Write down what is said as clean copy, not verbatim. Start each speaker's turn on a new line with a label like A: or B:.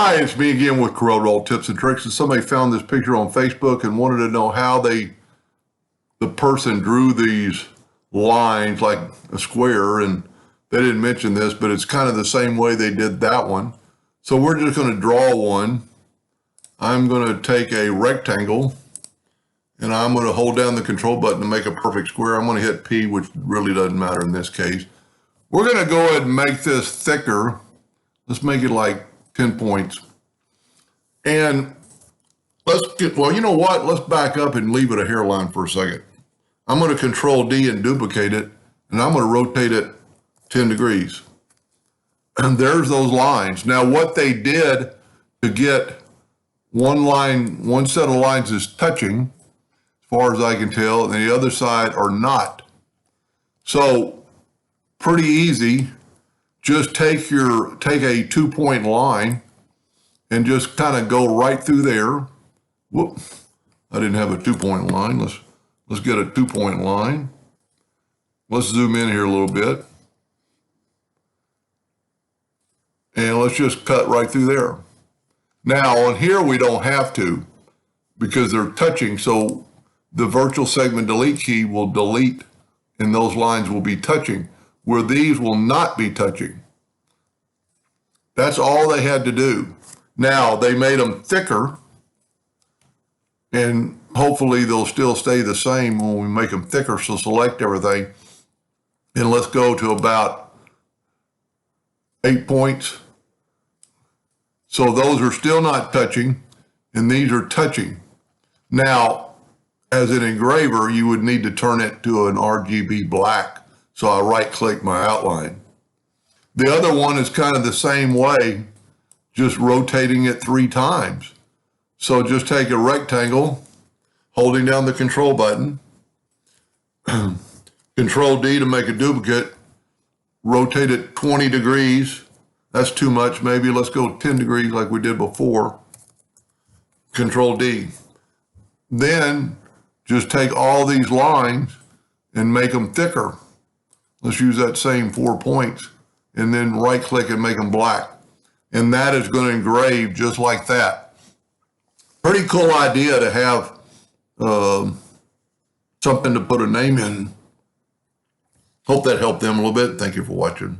A: Hi, it's me again with CorelDraw tips and tricks. And somebody found this picture on Facebook and wanted to know how the person drew these lines like a square, and they didn't mention this, but it's kind of the same way they did that one. So we're just going to draw one. I'm going to take a rectangle and I'm going to hold down the control button to make a perfect square. I'm going to hit P, which really doesn't matter in this case. We're going to go ahead and make this thicker. Let's make it like 10 points. And well, you know what? Let's back up and leave it a hairline for a second. I'm going to Control D and duplicate it, and I'm going to rotate it 10 degrees. And there's those lines. Now, what they did to get one set of lines is touching, as far as I can tell, and the other side are not. So, pretty easy. Just take a 2-point line and just kind of go right through there. Whoop, I didn't have a 2-point line. Let's get a 2-point line. Let's zoom in here a little bit. And let's just cut right through there. Now on here we don't have to because they're touching, so the virtual segment delete key will delete and those lines will be touching, where these will not be touching. That's all they had to do. Now they made them thicker, and hopefully they'll still stay the same when we make them thicker. So select everything and let's go to about 8 points. So those are still not touching and these are touching. Now, as an engraver, you would need to turn it to an RGB black. So I right click my outline. The other one is kind of the same way, just rotating it 3 times. So just take a rectangle, holding down the control button, Control D to make a duplicate, rotate it 20 degrees. That's too much, maybe let's go 10 degrees like we did before. Control D. Then just take all these lines and make them thicker. Let's use that same 4 points and then right click and make them black. And that is going to engrave just like that. Pretty cool idea to have something to put a name in. Hope that helped them a little bit. Thank you for watching.